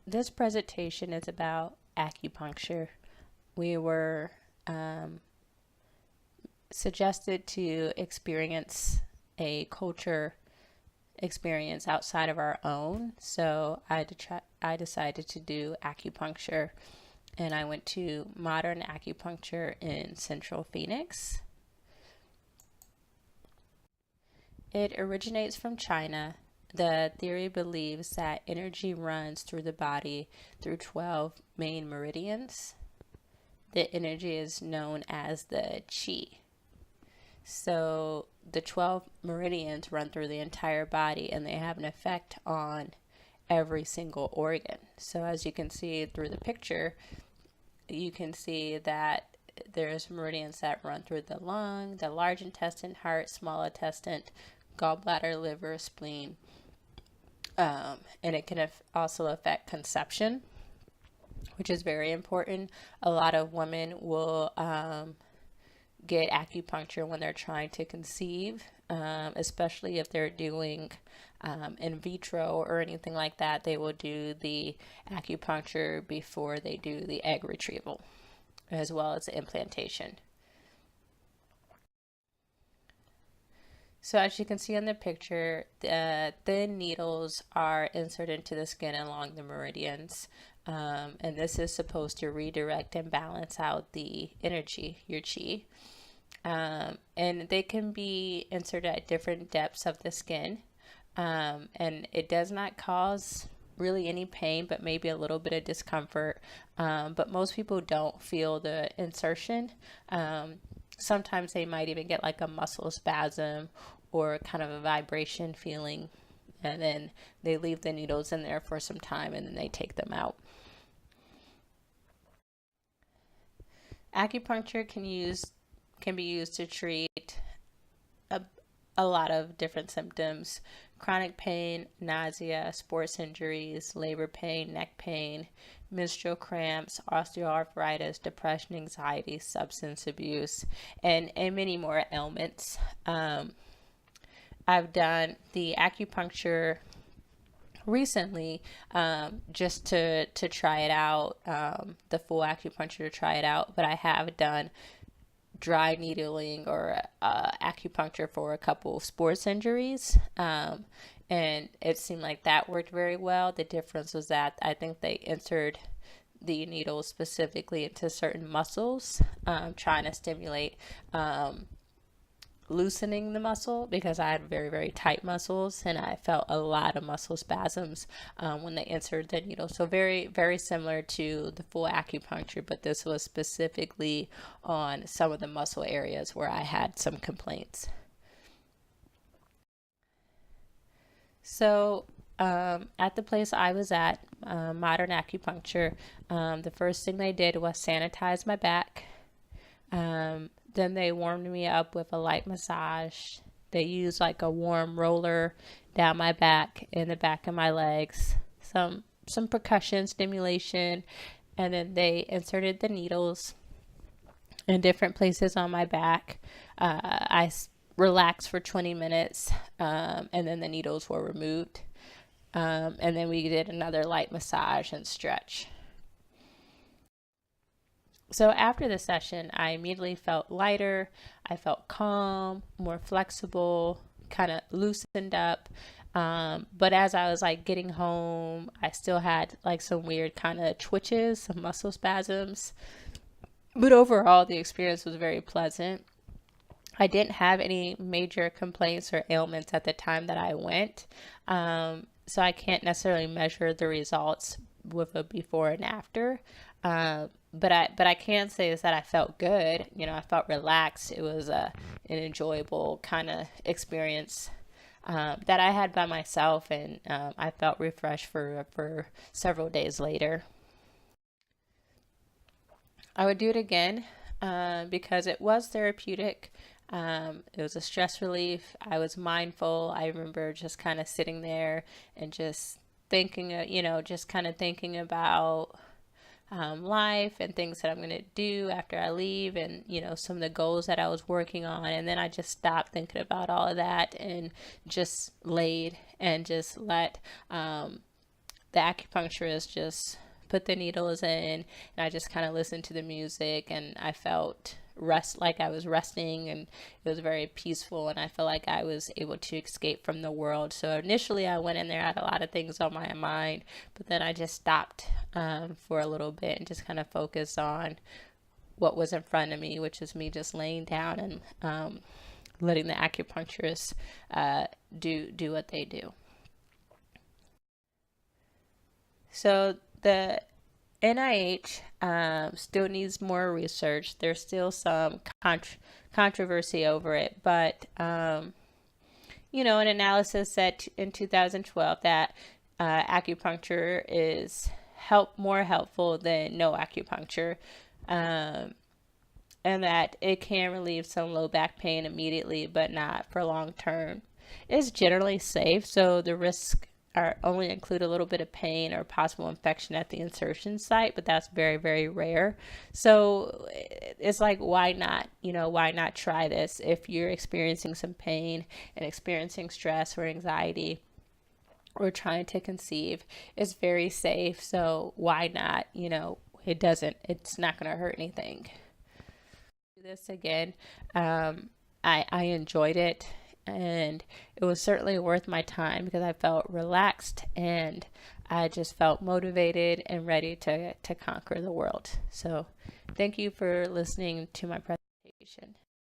This presentation is about acupuncture. We were suggested to experience a culture experience outside of our own. So I decided to do acupuncture, and I went to Modern Acupuncture in Central Phoenix. It originates from China. The theory believes that energy runs through the body through 12 main meridians. The energy is known as the qi. So the 12 meridians run through the entire body, and they have an effect on every single organ. So as you can see through the picture, you can see that there's meridians that run through the lung, the large intestine, heart, small intestine, gallbladder, liver, spleen, and it can also affect conception, which is very important. A lot of women will get acupuncture when they're trying to conceive, especially if they're doing in vitro or anything like that. They will do the acupuncture before they do the egg retrieval, as well as the implantation. So as you can see in the picture, the thin needles are inserted into the skin along the meridians, and this is supposed to redirect and balance out the energy, your qi. And they can be inserted at different depths of the skin, and it does not cause really any pain, but maybe a little bit of discomfort. But most people don't feel the insertion. Sometimes they might even get like a muscle spasm or kind of a vibration feeling, and then they leave the needles in there for some time and then they take them out. Acupuncture can be used to treat a lot of different symptoms: chronic pain, nausea, sports injuries, labor pain, neck pain, menstrual cramps, osteoarthritis, depression, anxiety, substance abuse, and many more ailments. I've done the acupuncture recently, just to try it out, the full acupuncture to try it out, but I have done dry needling or acupuncture for a couple of sports injuries, and it seemed like that worked very well. The difference was that I think they entered the needle specifically into certain muscles, trying to stimulate loosening the muscle, because I had very, very tight muscles and I felt a lot of muscle spasms when they inserted the needle. So very, very similar to the full acupuncture, but this was specifically on some of the muscle areas where I had some complaints. So at the place I was at, Modern Acupuncture, the first thing they did was sanitize my back. Then they warmed me up with a light massage. They used like a warm roller down my back and the back of my legs, some percussion stimulation, and then they inserted the needles in different places on my back. I relaxed for 20 minutes, and then the needles were removed. And then we did another light massage and stretch. So after the session, I immediately felt lighter. I felt calm, more flexible, kind of loosened up. But as I was like getting home, I still had like some weird kind of twitches, some muscle spasms. But overall, the experience was very pleasant. I didn't have any major complaints or ailments at the time that I went. So I can't necessarily measure the results with a before and after. But I can say is that I felt good. You know, I felt relaxed. It was an enjoyable kind of experience that I had by myself, and I felt refreshed for several days later. I would do it again because it was therapeutic. It was a stress relief. I was mindful. I remember just kind of sitting there and just thinking, just kind of thinking about life and things that I'm going to do after I leave, and some of the goals that I was working on. And then I just stopped thinking about all of that and just laid and just let the acupuncturist just put the needles in, and I just kind of listened to the music, and I felt like I was resting, and it was very peaceful, and I felt like I was able to escape from the world. So initially I went in there, I had a lot of things on my mind, but then I just stopped for a little bit and just kind of focused on what was in front of me, which is me just laying down and letting the acupuncturist do what they do. So the NIH still needs more research. There's still some controversy over it, but an analysis said in 2012 that acupuncture is more helpful than no acupuncture, and that it can relieve some low back pain immediately, but not for long term. It's generally safe, so the risks are only include a little bit of pain or possible infection at the insertion site, but that's very, very rare. So it's like, why not? Why not try this if you're experiencing some pain and experiencing stress or anxiety or trying to conceive? It's very safe, so why not? It's not going to hurt anything. Do this again. I enjoyed it, and it was certainly worth my time because I felt relaxed and I just felt motivated and ready to conquer the world. So thank you for listening to my presentation.